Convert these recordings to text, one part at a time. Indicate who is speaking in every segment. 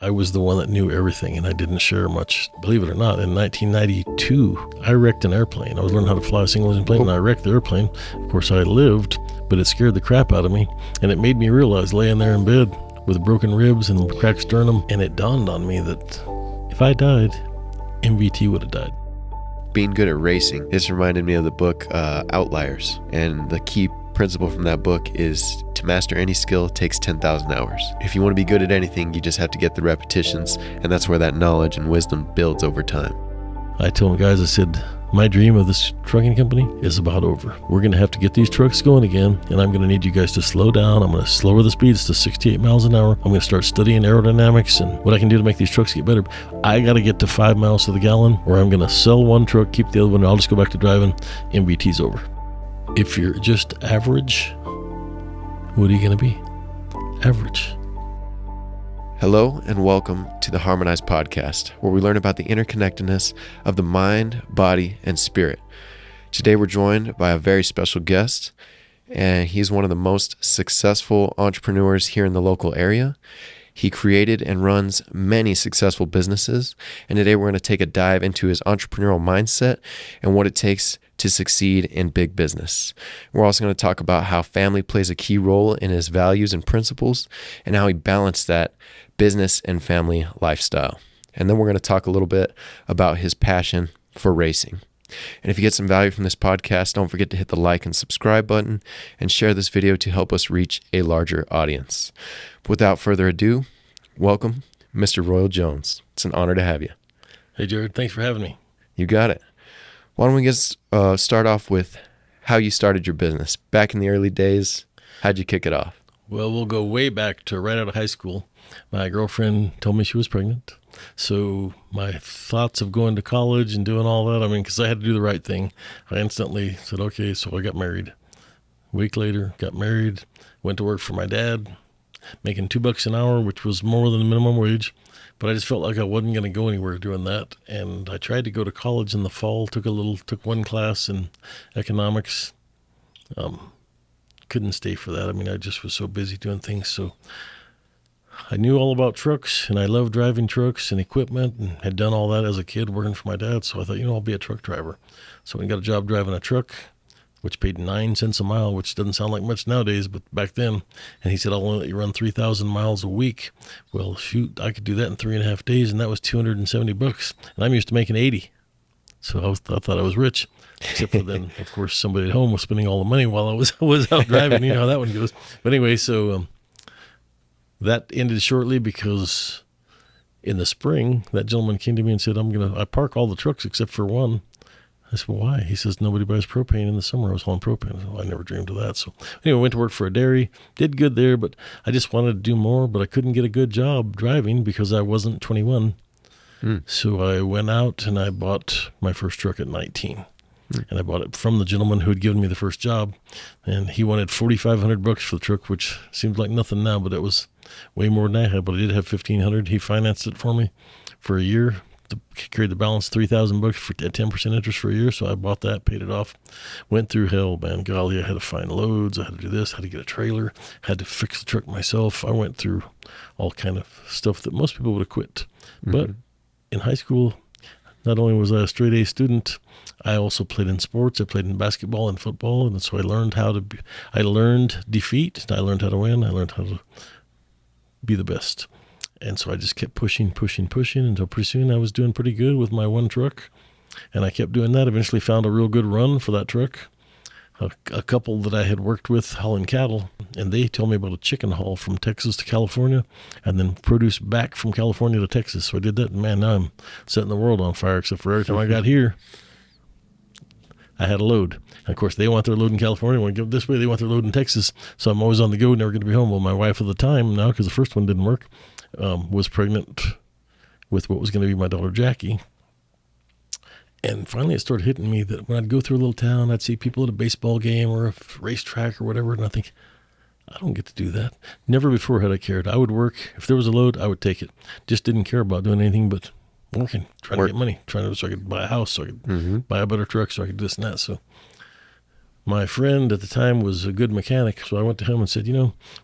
Speaker 1: I was the one that knew everything, and I didn't share much. Believe it or not, in 1992, I wrecked an airplane. I was learning how to fly a single-engine plane, and I wrecked the airplane. Of course, I lived, but it scared the crap out of me, and it made me realize, laying there in bed with broken ribs and cracked sternum, and it dawned on me that if I died, MVT would have died.
Speaker 2: Being good at racing, this reminded me of the book Outliers, and the key principle from that book is to master any skill takes 10,000 hours. If you want to be good at anything, you just have to get the repetitions, and that's where that knowledge and wisdom builds over time.
Speaker 1: I told the guys, I said, my dream of this trucking company is about over. We're going to have to get these trucks going again, and I'm going to need you guys to slow down. I'm going to slower the speeds to 68 miles an hour. I'm going to start studying aerodynamics and what I can do to make these trucks get better. I got to get to 5 miles to the gallon, or I'm going to sell one truck, keep the other one, and I'll just go back to driving. MVT's over. If you're just average, what are you going to be? Average.
Speaker 2: Hello and welcome to the Harmonized podcast, where we learn about the interconnectedness of the mind, body, and spirit. Today we're joined by a very special guest, and he's one of the most successful entrepreneurs here in the local area. He created and runs many successful businesses, and today we're going to take a dive into his entrepreneurial mindset and what it takes to succeed in big business. We're also going to talk about how family plays a key role in his values and principles, and how he balanced that business and family lifestyle. And then we're going to talk a little bit about his passion for racing. And if you get some value from this podcast, don't forget to hit the like and subscribe button and share this video to help us reach a larger audience. Without further ado, welcome, Mr. Royal Jones. It's an honor to have you.
Speaker 1: Hey, Jared, thanks for having me.
Speaker 2: You got it. Why don't we start off with how you started your business? Back in the early days, how'd you kick it off?
Speaker 1: Well, we'll go way back to right out of high school. My girlfriend told me she was pregnant. So my thoughts of going to college and doing all that, because I had to do the right thing, I instantly said, okay, so I got married. A week later, got married, went to work for my dad, making $2 an hour, which was more than the minimum wage. But I just felt like I wasn't going to go anywhere doing that. And I tried to go to college in the fall, took one class in economics. Couldn't stay for that. I just was so busy doing things. So I knew all about trucks, and I loved driving trucks and equipment, and had done all that as a kid working for my dad. So I thought, I'll be a truck driver. So I got a job driving a truck, which paid 9 cents a mile, which doesn't sound like much nowadays, but back then. And he said, I'll only let you run 3,000 miles a week. Well, shoot, I could do that in 3.5 days, and that was $270. And I'm used to making 80. So I thought I was rich, except for then, of course, somebody at home was spending all the money while I was out driving. You know how that one goes. But anyway, so that ended shortly because in the spring, that gentleman came to me and said, I park all the trucks except for one. I said, well, why? He says, nobody buys propane in the summer. I was hauling propane. I said, well, I never dreamed of that. So anyway, I went to work for a dairy, did good there, but I just wanted to do more, but I couldn't get a good job driving because I wasn't 21. So I went out and I bought my first truck at 19. And I bought it from the gentleman who had given me the first job. And he wanted $4,500 for the truck, which seems like nothing now, but it was way more than I had. But I did have $1,500. He financed it for me for a year. Carried the balance $3,000 for 10% interest for a year. So I bought that, paid it off, went through hell, man. Golly, I had to find loads. I had to do this, had to get a trailer, had to fix the truck myself. I went through all kind of stuff that most people would have quit. Mm-hmm. But in high school, not only was I a straight A student, I also played in sports. I played in basketball and football. And so I learned I learned defeat. I learned how to win. I learned how to be the best. And so I just kept pushing until pretty soon I was doing pretty good with my one truck. And I kept doing that. Eventually found a real good run for that truck. A couple that I had worked with hauling cattle, and they told me about a chicken haul from Texas to California and then produce back from California to Texas. So I did that, and man, now I'm setting the world on fire, except for every time I got here, I had a load. And of course, they want their load in California. When I go this way, they want their load in Texas. So I'm always on the go, never going to be home. Well, my wife at the time, now because the first one didn't work, was pregnant with what was going to be my daughter, Jackie. And finally it started hitting me that when I'd go through a little town, I'd see people at a baseball game or a racetrack or whatever, and I think, I don't get to do that. Never before had I cared. I would work. If there was a load, I would take it. Just didn't care about doing anything but working, trying to get money, so I could buy a house, so I could buy a better truck, so I could do this and that. So my friend at the time was a good mechanic, so I went to him and said,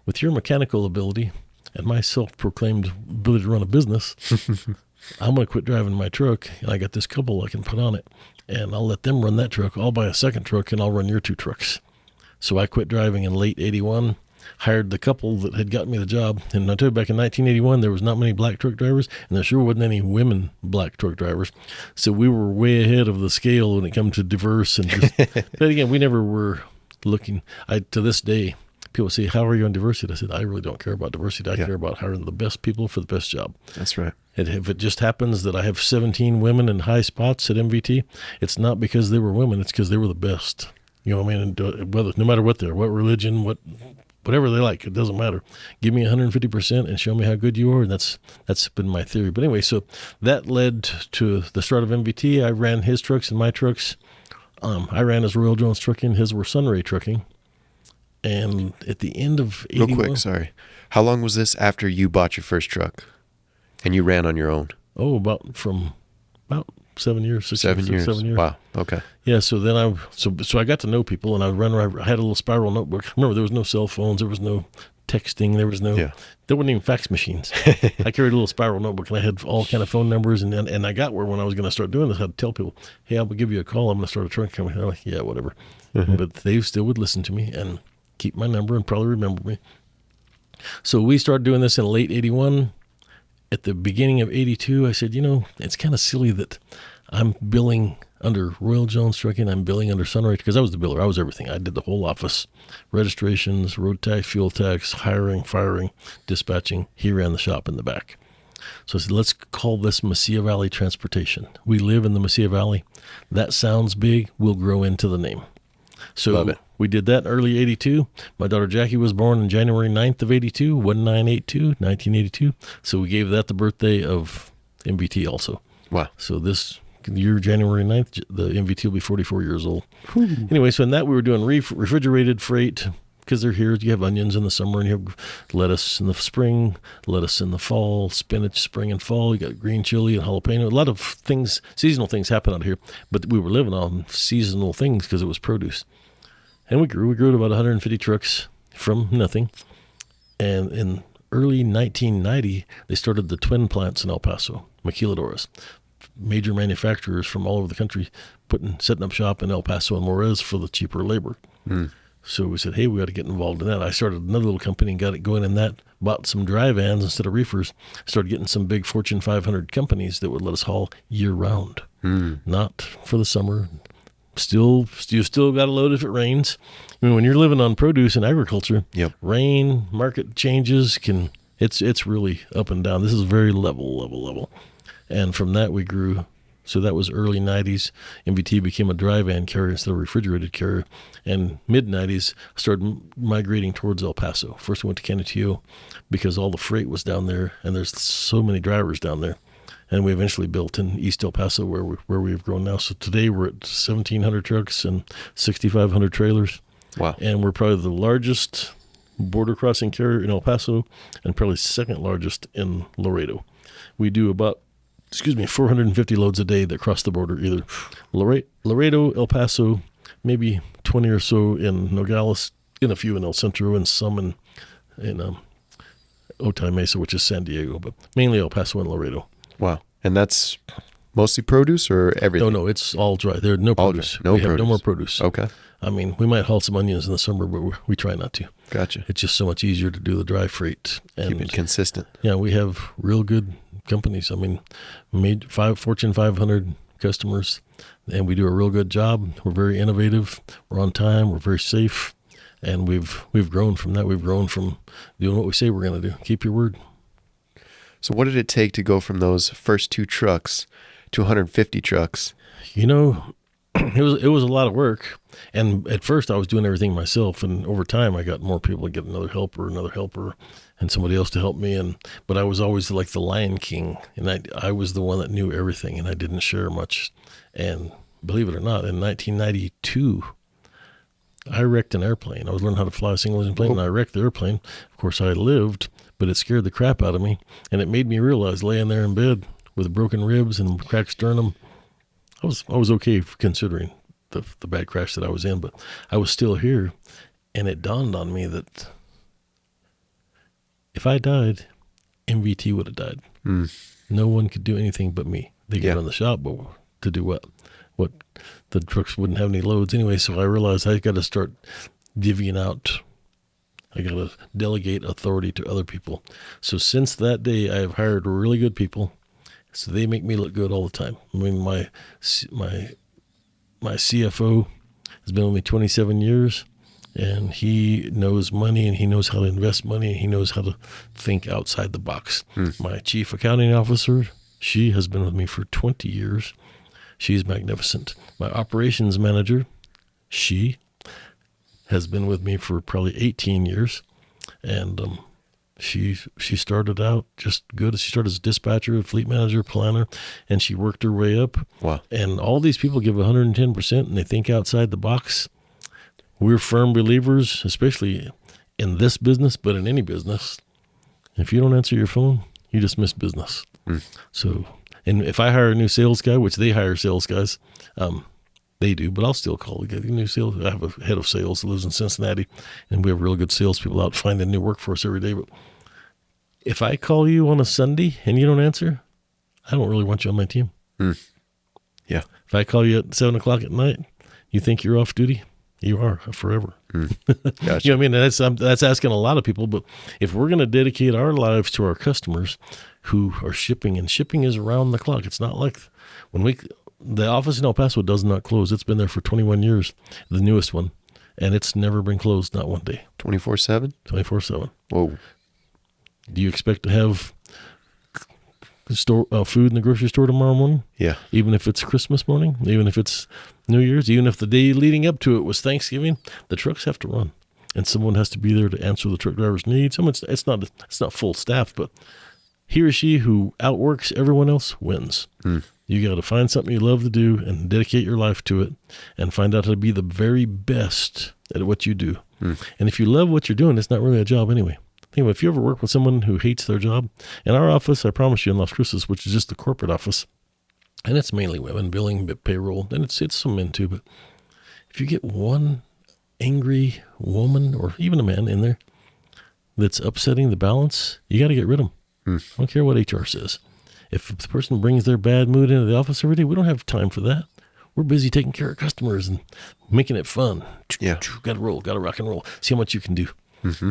Speaker 1: with your mechanical ability and my self-proclaimed ability to run a business, I'm going to quit driving my truck, and I got this couple I can put on it, and I'll let them run that truck. I'll buy a second truck, and I'll run your 2 trucks. So I quit driving in late 81, hired the couple that had got me the job. And I tell you, back in 1981, there was not many black truck drivers, and there sure wasn't any women black truck drivers. So we were way ahead of the scale when it came to diverse. And just, but again, we never were looking. To this day, people say, how are you on diversity? I said, I really don't care about diversity. I care about hiring the best people for the best job.
Speaker 2: That's right.
Speaker 1: If it just happens that I have 17 women in high spots at MVT, it's not because they were women. It's because they were the best. You know what I mean? And whether, no matter what they're, what religion, whatever they like, it doesn't matter. Give me 150% and show me how good you are. And that's been my theory. But anyway, so that led to the start of MVT. I ran his trucks and my trucks. I ran his Royal Jones Trucking. His were Sunray Trucking. And at the end of 81...
Speaker 2: Real quick, sorry. How long was this after you bought your first truck and you ran on your own?
Speaker 1: Oh, about 7 years.
Speaker 2: 7 years.
Speaker 1: 7 years.
Speaker 2: Wow. Okay.
Speaker 1: Yeah. So then I got to know people, and I would run around. I had a little spiral notebook. Remember, there was no cell phones. There was no texting. There weren't even fax machines. I carried a little spiral notebook, and I had all kind of phone numbers. And I got where when I was going to start doing this, I had to tell people, hey, I'll give you a call. I'm going to start a truck company. They're like, yeah, whatever. Mm-hmm. But they still would listen to me and keep my number and probably remember me. So we started doing this in late 81. At the beginning of 82, I said, it's kind of silly that I'm billing under Royal Jones Trucking. I'm billing under Sunray because I was the biller. I was everything. I did the whole office, registrations, road tax, fuel tax, hiring, firing, dispatching. He ran the shop in the back. So I said, let's call this Mesilla Valley Transportation. We live in the Mesilla Valley. That sounds big. We'll grow into the name. So
Speaker 2: Love it.
Speaker 1: We did that in early 82. My daughter Jackie was born on January 9th of 82, 1982. So we gave that the birthday of MVT also.
Speaker 2: Wow.
Speaker 1: So this year, January 9th, the MVT will be 44 years old.
Speaker 2: Whew.
Speaker 1: Anyway, so in that we were doing refrigerated freight because they're here. You have onions in the summer and you have lettuce in the spring, lettuce in the fall, spinach spring and fall. You got green chili and jalapeno. A lot of things, seasonal things happen out here, but we were living on seasonal things because it was produce. And we grew to about 150 trucks from nothing. And in early 1990, they started the twin plants in El Paso, maquiladoras, major manufacturers from all over the country setting up shop in El Paso and Juarez for the cheaper labor. Mm. So we said, hey, we got to get involved in that. I started another little company and got it going in that, bought some dry vans instead of reefers, started getting some big Fortune 500 companies that would let us haul year round, not for the summer. You still got to load if it rains. I mean, when you're living on produce and agriculture, rain, market changes it's really up and down. This is very level. And from that we grew. So that was early 90s. MVT became a dry van carrier instead of a refrigerated carrier. And mid 90s, I started migrating towards El Paso. First we went to Canutillo because all the freight was down there and there's so many drivers down there. And we eventually built in East El Paso where we've grown now. So today we're at 1,700 trucks and 6,500 trailers.
Speaker 2: Wow. And
Speaker 1: we're probably the largest border crossing carrier in El Paso and probably second largest in Laredo. We do about 450 loads a day that cross the border, either Laredo, El Paso, maybe 20 or so in Nogales, and a few in El Centro, and some in Otay Mesa, which is San Diego, but mainly El Paso and Laredo.
Speaker 2: Wow. And that's mostly produce or everything?
Speaker 1: No, it's all dry. There's no produce.
Speaker 2: No
Speaker 1: we
Speaker 2: produce.
Speaker 1: have no more produce.
Speaker 2: Okay.
Speaker 1: I mean, we might haul some onions in the summer, but we try not to.
Speaker 2: Gotcha.
Speaker 1: It's just so much easier to do the dry freight. And
Speaker 2: keep it consistent.
Speaker 1: Yeah, we have real good companies. I mean, Fortune 500 customers, and we do a real good job. We're very innovative. We're on time. We're very safe, and we've grown from that. We've grown from doing what we say we're going to do. Keep your word.
Speaker 2: So what did it take to go from those first 2 trucks to 150 trucks?
Speaker 1: It was a lot of work. And at first I was doing everything myself. And over time I got more people to get another helper, and somebody else to help me. But I was always like the Lion King. And I was the one that knew everything and I didn't share much. And believe it or not, in 1992, I wrecked an airplane. I was learning how to fly a single engine plane and I wrecked the airplane. Of course I lived, but it scared the crap out of me. And it made me realize laying there in bed with broken ribs and cracked sternum, I was okay considering the bad crash that I was in, but I was still here. And it dawned on me that if I died, MVT would have died.
Speaker 2: Mm.
Speaker 1: No one could do anything but me. They could
Speaker 2: Yeah.
Speaker 1: run the shop, but to do what? What? The trucks wouldn't have any loads anyway. So I realized I got to start divvying out. I got to delegate authority to other people. So since that day, I have hired really good people. So they make me look good all the time. I mean, my CFO has been with me 27 years, and he knows money, and he knows how to invest money, and he knows how to think outside the box. My chief accounting officer, she has been with me for 20 years. She's magnificent. My operations manager, she has been with me for probably 18 years, and she started out just good. She started as a dispatcher, fleet manager, planner, and she worked her way up.
Speaker 2: Wow.
Speaker 1: And all these people give 110%, and they think outside the box. We're firm believers, especially in this business, but in any business. If you don't answer your phone, you just miss business. So, and if I hire a new sales guy, which they hire sales guys, they do, but I'll still call get a new sales. I have a head of sales that lives in Cincinnati, and we have really good salespeople out finding new work for us every day. But if I call you on a Sunday and you don't answer, I don't really want you on my team.
Speaker 2: Yeah.
Speaker 1: If I call you at 7:00 at night, you think you're off duty? You are forever.
Speaker 2: Gotcha.
Speaker 1: You know what I mean? That's asking a lot of people. But if we're going to dedicate our lives to our customers who are shipping, and shipping is around the clock. It's not like the office in El Paso does not close. It's been there for 21 years, the newest one, and it's never been closed, not one day.
Speaker 2: 24/7?
Speaker 1: 24/7.
Speaker 2: Whoa.
Speaker 1: Do you expect to have food in the grocery store tomorrow morning?
Speaker 2: Yeah.
Speaker 1: Even if it's Christmas morning, even if it's New Year's, even if the day leading up to it was Thanksgiving, the trucks have to run, and someone has to be there to answer the truck driver's needs. It's not full staff, but he or she who outworks everyone else wins. You got to find something you love to do and dedicate your life to it, and find out how to be the very best at what you do. And if you love what you're doing, it's not really a job anyway. Think about if you ever work with someone who hates their job. In our office, I promise you, in Las Cruces, which is just the corporate office, and it's mainly women, billing, payroll, and it's some men too. But if you get one angry woman or even a man in there that's upsetting the balance, you got to get rid of them. I don't care what HR says. If the person brings their bad mood into the office every day, we don't have time for that. We're busy taking care of customers and making it fun.
Speaker 2: Yeah.
Speaker 1: Got to roll, got to rock and roll. See how much you can do.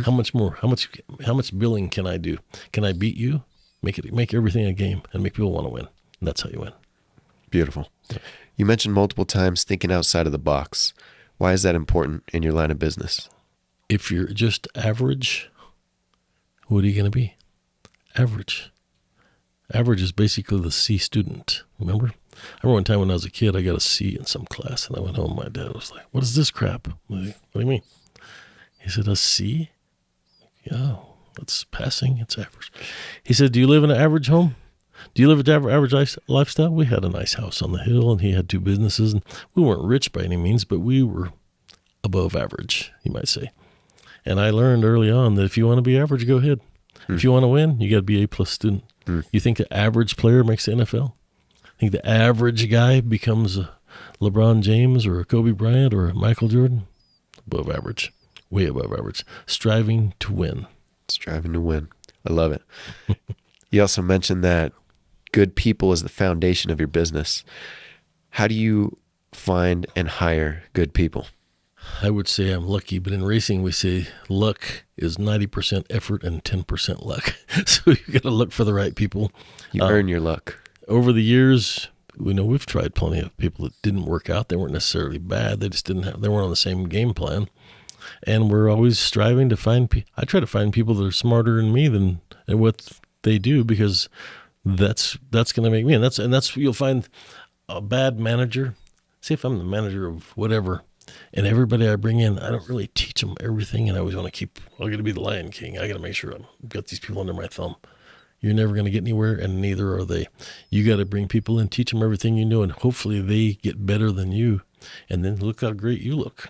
Speaker 1: How much more? How much billing can I do? Can I beat you? Make everything a game and make people want to win. And that's how you win.
Speaker 2: Beautiful. You mentioned multiple times thinking outside of the box. Why is that important in your line of business?
Speaker 1: If you're just average, what are you going to be? Average. Average is basically the C student. Remember? I remember one time when I was a kid, I got a C in some class, and I went home. My dad was like, "What is this crap?" I'm like, "What do you mean?" He said, "A C? Yeah, that's passing. It's average." He said, "Do you live in an average home? Do you live an average lifestyle?" We had a nice house on the hill, and he had 2 businesses, and we weren't rich by any means, but we were above average, you might say. And I learned early on that if you want to be average, go ahead. If you want to win, you got to be A+ student. You think the average player makes the NFL? Think the average guy becomes a LeBron James or a Kobe Bryant or a Michael Jordan? Above average. Way above average. Striving to win.
Speaker 2: Striving to win. I love it. You also mentioned that good people is the foundation of your business. How do you find and hire good people?
Speaker 1: I would say I'm lucky, but in racing we say luck is 90% effort and 10% luck. So you got to look for the right people.
Speaker 2: You earn your luck.
Speaker 1: Over the years, we've tried plenty of people that didn't work out. They weren't necessarily bad. They just they weren't on the same game plan. And we're always striving to find I try to find people that are smarter than me than at what they do, because that's going to make me. And that's you'll find a bad manager. Say if I'm the manager of whatever, and everybody I bring in, I don't really teach them everything, and I always want to I got to be the Lion King. I got to make sure I've got these people under my thumb. You're never going to get anywhere, and neither are they. You got to bring people in, teach them everything you know, and hopefully they get better than you. And then look how great you look.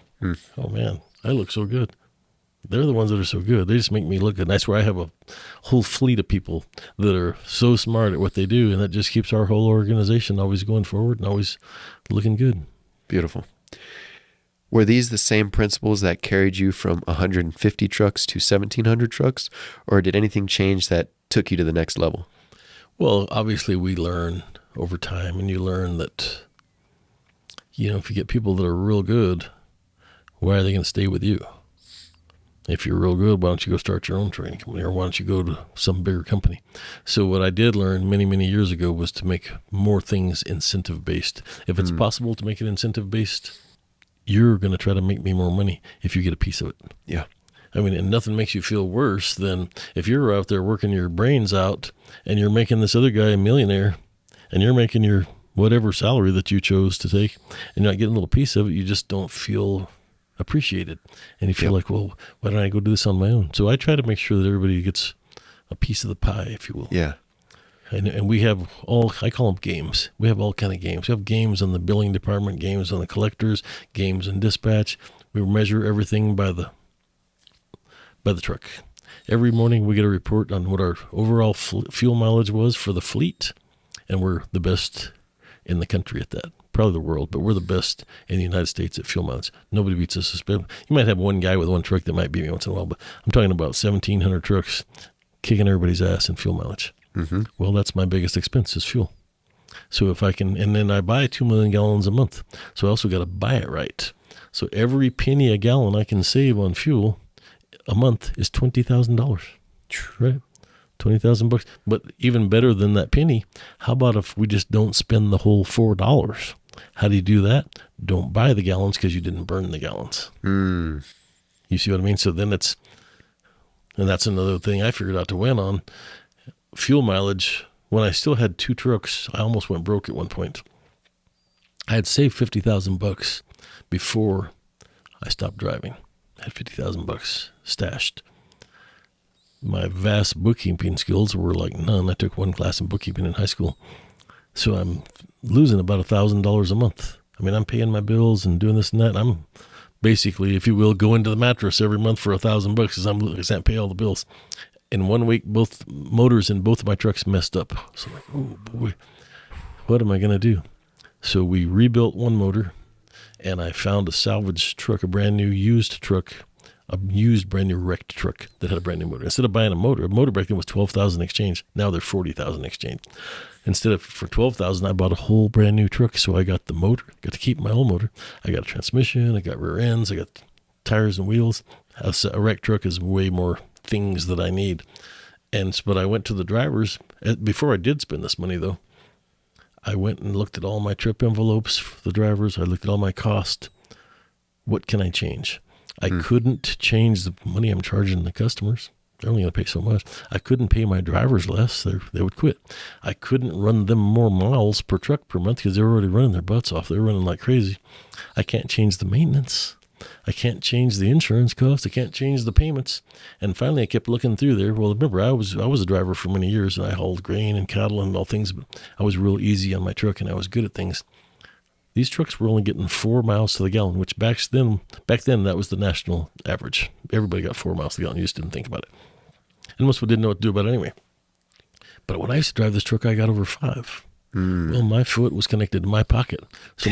Speaker 1: Oh, man, I look so good. They're the ones that are so good. They just make me look good. And that's where I have a whole fleet of people that are so smart at what they do, and that just keeps our whole organization always going forward and always looking good.
Speaker 2: Beautiful. Were these the same principles that carried you from 150 trucks to 1,700 trucks, or did anything change that took you to the next level?
Speaker 1: Well, obviously we learn over time, and you learn that, if you get people that are real good, why are they going to stay with you? If you're real good, why don't you go start your own training company, or why don't you go to some bigger company? So what I did learn many, many years ago was to make more things incentive-based. If it's possible to make it incentive-based, you're going to try to make me more money if you get a piece of it.
Speaker 2: Yeah.
Speaker 1: I mean, and nothing makes you feel worse than if you're out there working your brains out and you're making this other guy a millionaire, and you're making your whatever salary that you chose to take, and you're not getting a little piece of it. You just don't feel appreciated. And you feel like, well, why don't I go do this on my own? So I try to make sure that everybody gets a piece of the pie, if you will.
Speaker 2: Yeah.
Speaker 1: And we have I call them games. We have all kind of games. We have games on the billing department, games on the collectors, games in dispatch. We measure everything by the truck. Every morning we get a report on what our overall fuel mileage was for the fleet, and we're the best in the country at that. Probably the world, but we're the best in the United States at fuel mileage. Nobody beats us. You might have one guy with one truck that might beat me once in a while, but I'm talking about 1,700 trucks kicking everybody's ass in fuel mileage.
Speaker 2: Mm-hmm.
Speaker 1: Well, that's my biggest expense is fuel. So if I can, and then I buy 2 million gallons a month, so I also got to buy it right. So every penny a gallon I can save on fuel a month is $20,000, right? $20,000. But even better than that penny, how about if we just don't spend the whole $4? How do you do that? Don't buy the gallons because you didn't burn the gallons.
Speaker 2: Mm.
Speaker 1: You see what I mean? So then and that's another thing I figured out to win on fuel mileage. When I still had 2 trucks, I almost went broke at one point. I had saved $50,000 before I stopped driving. I had $50,000 stashed. My vast bookkeeping skills were like none. I took 1 class in bookkeeping in high school. So I'm losing about $1,000 a month. I mean, I'm paying my bills and doing this and that. I'm basically, if you will, going to the mattress every month for $1,000 because I can't pay all the bills. In 1 week, both motors in both of my trucks messed up. So I'm like, oh boy, what am I going to do? So we rebuilt one motor, and I found a salvage truck, a brand new used truck, a used brand new wrecked truck that had a brand new motor. Instead of buying a motor back then was $12,000 exchange. Now they're $40,000 exchange. Instead of for $12,000, I bought a whole brand new truck. So I got the motor, got to keep my old motor. I got a transmission, I got rear ends, I got tires and wheels. A wrecked truck is way more things that I need. But I went to the drivers before I did spend this money though. I went and looked at all my trip envelopes for the drivers. I looked at all my cost. What can I change? I couldn't change the money I'm charging the customers. They're only going to pay so much. I couldn't pay my drivers less. They would quit. I couldn't run them more miles per truck per month because they were already running their butts off. They're running like crazy. I can't change the maintenance. I can't change the insurance costs. I can't change the payments. And finally, I kept looking through there. Well, remember, I was a driver for many years, and I hauled grain and cattle and all things. But I was real easy on my truck, and I was good at things. These trucks were only getting 4 miles to the gallon, which back then that was the national average. Everybody got 4 miles to the gallon. You just didn't think about it. And most people didn't know what to do about it anyway. But when I used to drive this truck, I got over 5. Well, my foot was connected to my pocket. So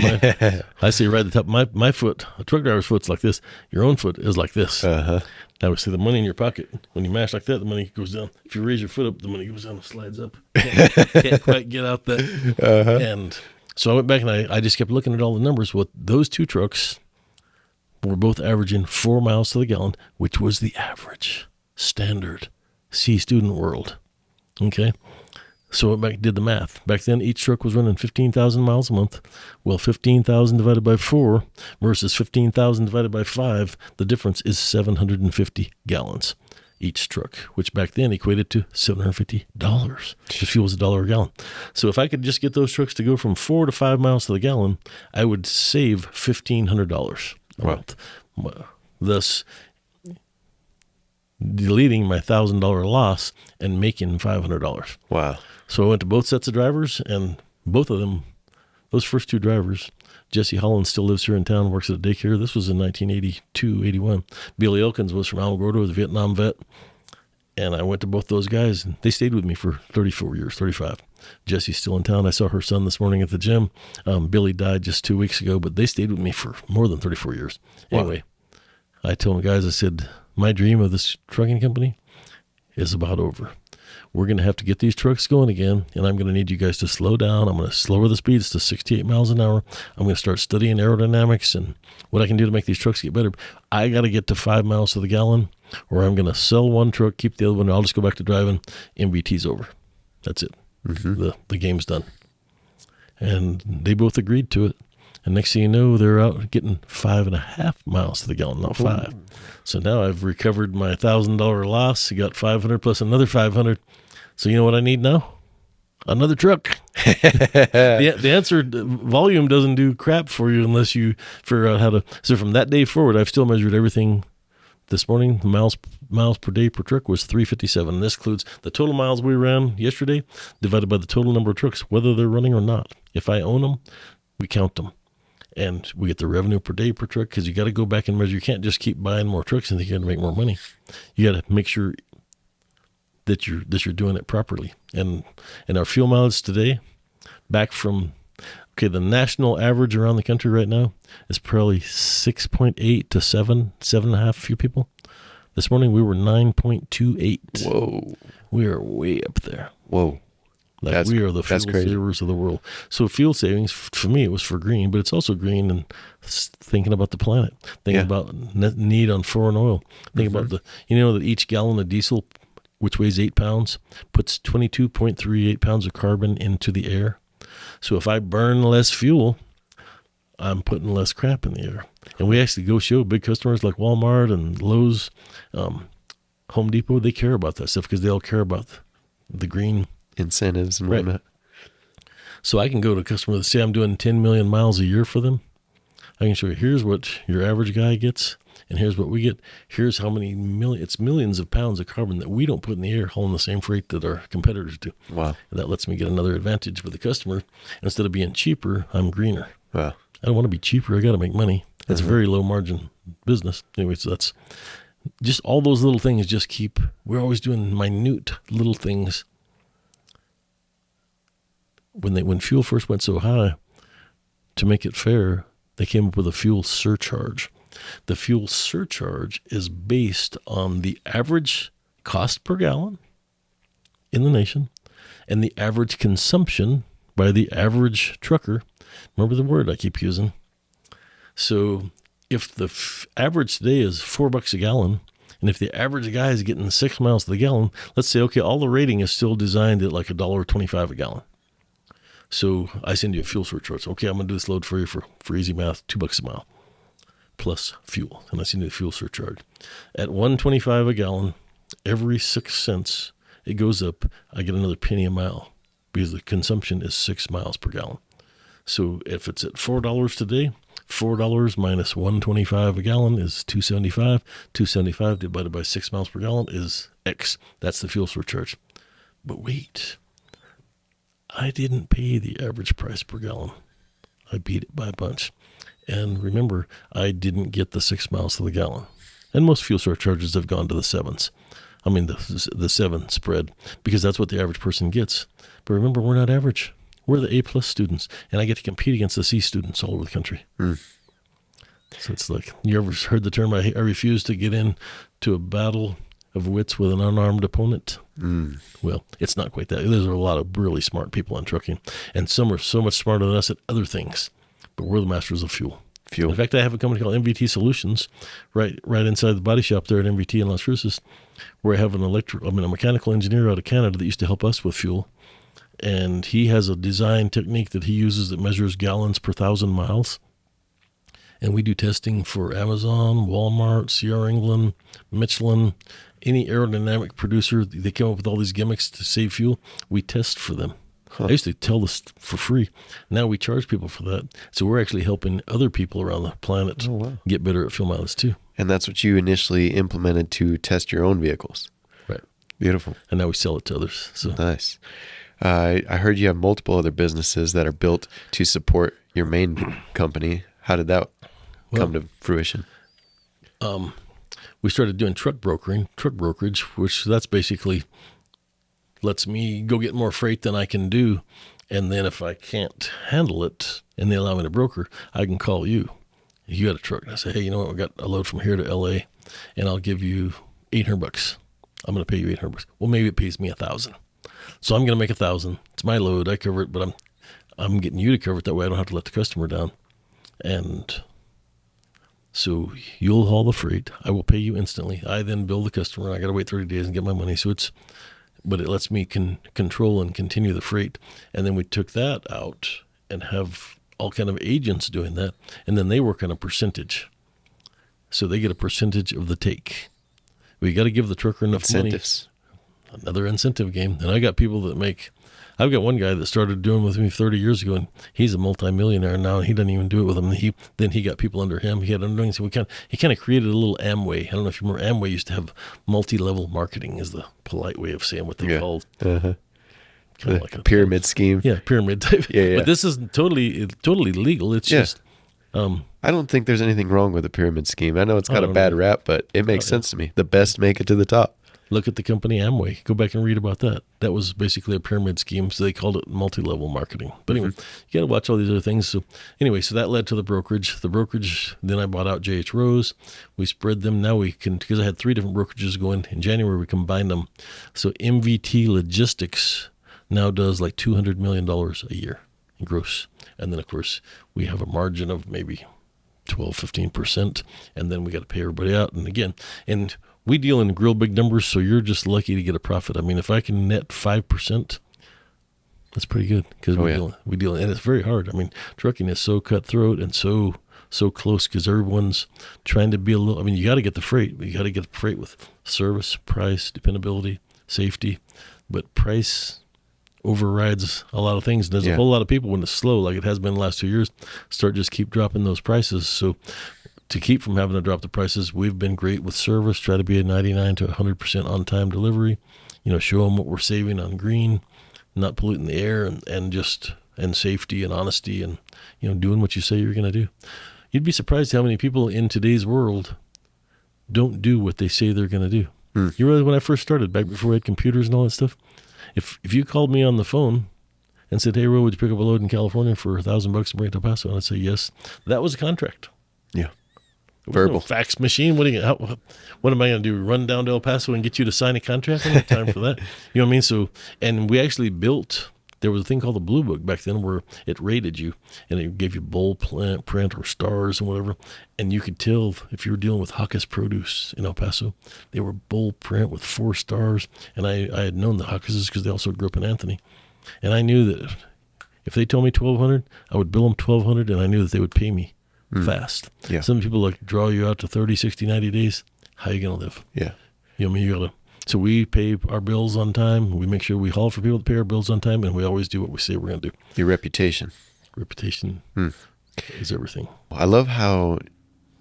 Speaker 1: I say right at the top, my foot, a truck driver's foot's like this. Your own foot is like this.
Speaker 2: Uh-huh.
Speaker 1: Now we see the money in your pocket. When you mash like that, the money goes down. If you raise your foot up, the money goes down and slides up. Can't quite get out that.
Speaker 2: Uh-huh.
Speaker 1: And so I went back and I just kept looking at all the numbers. Well, those 2 trucks were both averaging 4 miles to the gallon, which was the average standard C student world. Okay. So I went back and did the math. Back then, each truck was running 15,000 miles a month. Well, 15,000 divided by 4 versus 15,000 divided by 5, the difference is 750 gallons each truck, which back then equated to $750. The fuel was $1 a gallon. So if I could just get those trucks to go from 4 to 5 miles to the gallon, I would save $1,500 a month. Thus, deleting my $1,000 loss and making $500.
Speaker 2: Wow.
Speaker 1: So I went to both sets of drivers, and both of them, those first 2 drivers, Jesse Holland still lives here in town, works at a daycare. This was in 1982, 81. Billy Elkins was from Alamogordo, the Vietnam vet. And I went to both those guys, and they stayed with me for 34 years, 35. Jesse's still in town. I saw her son this morning at the gym. Billy died just 2 weeks ago, but they stayed with me for more than 34 years. Anyway, I told them guys, I said, my dream of this trucking company is about over. we're going to have to get these trucks going again, and I'm going to need you guys to slow down. I'm going to lower the speeds to 68 miles an hour. I'm going to start studying aerodynamics and what I can do to make these trucks get better. I got to get to 5 miles to the gallon, or I'm going to sell one truck, keep the other one, and I'll just go back to driving. MVT's over. That's it. The game's done. And they both agreed to it. And next thing you know, they're out getting 5.5 miles to the gallon, not 5. So now I've recovered my $1,000 loss. I got 500 plus another 500. So you know what I need now? Another truck. The answer, volume doesn't do crap for you unless you figure out how to. So from that day forward, I've still measured everything. This morning, the miles per day per truck was 357. And this includes the total miles we ran yesterday divided by the total number of trucks, whether they're running or not. If I own them, we count them. And we get the revenue per day per truck, because you got to go back and measure. You can't just keep buying more trucks and think you're going to make more money. You got to make sure that you're doing it properly. And our fuel mileage today, back from the national average around the country right now is probably 6.8 to 7.5 few people. This morning we were 9.28.
Speaker 2: Whoa.
Speaker 1: We are way up there.
Speaker 2: Whoa.
Speaker 1: Like we are the fuel savers of the world. So fuel savings, for me, it was for green, but it's also green and thinking about the planet, thinking about need on foreign oil, thinking about that each gallon of diesel, which weighs 8 pounds, puts 22.38 pounds of carbon into the air. So if I burn less fuel, I'm putting less crap in the air. And we actually go show big customers like Walmart and Lowe's, Home Depot. They care about that stuff because they all care about the green
Speaker 2: incentives and whatnot.
Speaker 1: So I can go to a customer that say I'm doing 10 million miles a year for them. I can show you, here's what your average guy gets, and here's what we get. Here's how many it's millions of pounds of carbon that we don't put in the air hauling the same freight that our competitors do.
Speaker 2: Wow. And
Speaker 1: that lets me get another advantage with the customer. Instead of being cheaper, I'm greener.
Speaker 2: Wow.
Speaker 1: I don't want to be cheaper. I got to make money. That's a very low margin business. Anyway, so that's just all those little things we're always doing minute little things. When fuel first went so high, to make it fair, they came up with a fuel surcharge. The fuel surcharge is based on the average cost per gallon in the nation and the average consumption by the average trucker. Remember the word I keep using. So if the average today is $4 a gallon, and if the average guy is getting 6 miles to the gallon, let's say, all the rating is still designed at like $1.25 a gallon. So I send you a fuel surcharge. Okay, I'm going to do this load for you for easy math, $2 a mile plus fuel. And I send you the fuel surcharge. At $1.25 a gallon, every 6 cents it goes up, I get another penny a mile because the consumption is 6 miles per gallon. So if it's at $4 today, $4 minus $1.25 a gallon is $2.75. $2.75 divided by 6 miles per gallon is X. That's the fuel surcharge. But wait. I didn't pay the average price per gallon. I beat it by a bunch. And remember, I didn't get the 6 miles to the gallon. And most fuel surcharges have gone to the 7s. I mean, the 7 spread, because that's what the average person gets. But remember, we're not average. We're the A+ students, and I get to compete against the C students all over the country. So it's like, you ever heard the term, I refuse to get into a battle of wits with an unarmed opponent? Well, it's not quite that. There's a lot of really smart people in trucking, and some are so much smarter than us at other things, but we're the masters of fuel. In fact, I have a company called MVT Solutions right inside the body shop there at MVT in Las Cruces, where I have a mechanical engineer out of Canada that used to help us with fuel. And he has a design technique that he uses that measures gallons per 1,000 miles. And we do testing for Amazon, Walmart, CR England, Michelin, any aerodynamic producer. They come up with all these gimmicks to save fuel. We test for them. I used to tell this for free. Now we charge people for that. So we're actually helping other people around the planet get better at fuel mileage too.
Speaker 2: And that's what you initially implemented to test your own vehicles.
Speaker 1: Right.
Speaker 2: Beautiful.
Speaker 1: And now we sell it to others. So
Speaker 2: nice. I heard you have multiple other businesses that are built to support your main company. How did that come to fruition?
Speaker 1: We started doing truck brokerage, which that's basically lets me go get more freight than I can do. And then if I can't handle it and they allow me to broker, I can call you. You got a truck. And I say, hey, you know what? I got a load from here to LA and I'll give you $800. I'm going to pay you $800. Well, maybe it pays me $1,000. So I'm going to make 1,000. It's my load. I cover it, but I'm getting you to cover it. That way I don't have to let the customer down. And so you'll haul the freight. I will pay you instantly. I then bill the customer. I got to wait 30 days and get my money. But it lets me control and continue the freight. And then we took that out and have all kind of agents doing that. And then they work on a percentage. So they get a percentage of the take. We got to give the trucker enough
Speaker 2: Incentives.
Speaker 1: money. Another incentive game. And I got people that I've got one guy that started doing with me 30 years ago, and he's a multimillionaire now, and he doesn't even do it with him. Then he got people under him. He had underlings. So he kind of created a little Amway. I don't know if you remember, Amway used to have multi-level marketing, is the polite way of saying what they called.
Speaker 2: Uh-huh.
Speaker 1: Kind of like a
Speaker 2: pyramid scheme.
Speaker 1: Yeah, pyramid type.
Speaker 2: Yeah.
Speaker 1: But this is totally legal. It's just
Speaker 2: I don't think there's anything wrong with a pyramid scheme. I know it's got a bad rap, but it makes sense to me. The best make it to the top.
Speaker 1: look at the company Amway. Go back and read about that. That was basically a pyramid scheme, so they called it multi-level marketing. But anyway, you got to watch all these other things. So anyway, so that led to the brokerage. The brokerage, then I bought out J.H. Rose. We spread them. Now we can, because I had 3 different brokerages going. In January, we combined them. So MVT Logistics now does like $200 million a year in gross. And then, of course, we have a margin of maybe 12-15%, and then we got to pay everybody out. And again, and we deal in real big numbers, so you're just lucky to get a profit. I mean, if I can net 5%, that's pretty good, because we deal, and it's very hard. I mean, trucking is so cutthroat and so close, because everyone's trying to be a little. I mean, you got to get the freight. You got to get the freight with service, price, dependability, safety, but price overrides a lot of things. And there's a whole lot of people, when it's slow, like it has been the last 2 years, keep dropping those prices. So to keep from having to drop the prices, we've been great with service, try to be a 99 to 100% on-time delivery, show them what we're saving on green, not polluting the air, and safety and honesty, and, doing what you say you're going to do. You'd be surprised how many people in today's world don't do what they say they're going to do. You realize when I first started, back before we had computers and all that stuff, if you called me on the phone and said, "Hey, Ro, would you pick up a load in California for $1,000 and bring it to El Paso?" and I'd say yes, that was a contract.
Speaker 2: Yeah.
Speaker 1: Verbal. No fax machine. What am I going to do? Run down to El Paso and get you to sign a contract? I don't have time for that. You know what I mean? So, and we actually built. There was a thing called the Blue Book back then, where it rated you, and it gave you bold print or stars and whatever. And you could tell if you were dealing with Hawkes Produce in El Paso, they were bold print with 4 stars. And I had known the Hawkeses because they also grew up in Anthony, and I knew that if they told me $1,200, I would bill them $1,200, and I knew that they would pay me fast.
Speaker 2: Yeah.
Speaker 1: Some people like draw you out to 30, 60, 90 days. How are you going to live?
Speaker 2: Yeah.
Speaker 1: You know what I mean? You got to. So we pay our bills on time. We make sure we haul for people to pay our bills on time, and we always do what we say we're going to do.
Speaker 2: Your reputation.
Speaker 1: Reputation is everything.
Speaker 2: I love how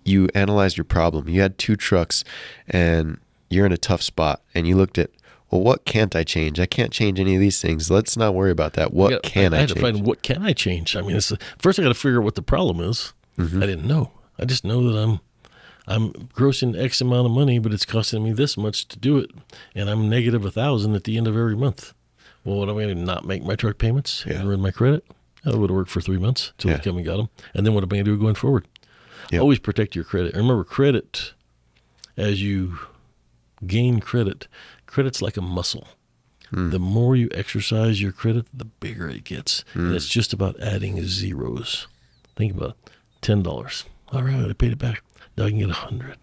Speaker 2: you analyzed your problem. You had 2 trucks, and you're in a tough spot, and you looked at, well, what can't I change? I can't change any of these things. Let's not worry about that. What can I change?
Speaker 1: I had to find what can I change. I mean, first I got to figure out what the problem is. I didn't know. I just know that I'm grossing X amount of money, but it's costing me this much to do it, and I'm negative $1,000 at the end of every month. Well, what am I going to not make my truck payments and ruin my credit? That would have worked for 3 months until we come and got them. And then what am I going to do going forward? Always protect your credit. Remember, credit, as you gain credit's like a muscle. The more you exercise your credit, the bigger it gets. And it's just about adding zeros. Think about it. $10. All right, I paid it back. Now I can get 100.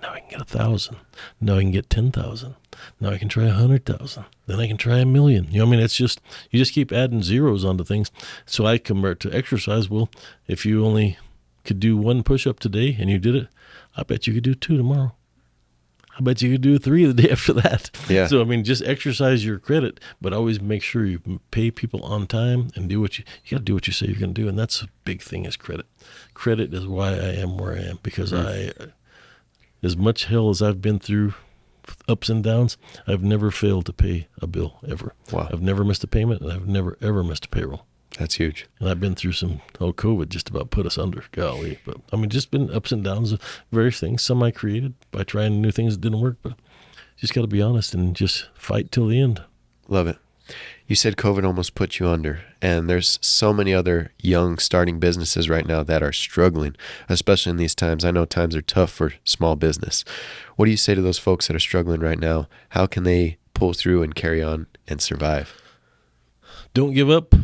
Speaker 1: Now I can get 1,000. Now I can get 10,000. Now I can try 100,000. Then I can try 1,000,000. You know what I mean? It's just, you just keep adding zeros onto things. So I convert to exercise. Well, if you only could do 1 push-up today and you did it, I bet you could do 2 tomorrow. I bet you could do 3 the day after that.
Speaker 2: Yeah.
Speaker 1: So, I mean, just exercise your credit, but always make sure you pay people on time and do what you got to do what you say you're going to do. And that's a big thing, is credit. Credit is why I am where I am, because as much hell as I've been through, ups and downs, I've never failed to pay a bill ever.
Speaker 2: Wow.
Speaker 1: I've never missed a payment, and I've never, ever missed a payroll.
Speaker 2: That's huge.
Speaker 1: And I've been through COVID just about put us under. Golly. But I mean, just been ups and downs of various things. Some I created by trying new things that didn't work, but just got to be honest and just fight till the end.
Speaker 2: Love it. You said COVID almost put you under, and there's so many other young starting businesses right now that are struggling, especially in these times. I know times are tough for small business. What do you say to those folks that are struggling right now? How can they pull through and carry on and survive.
Speaker 1: Don't give up.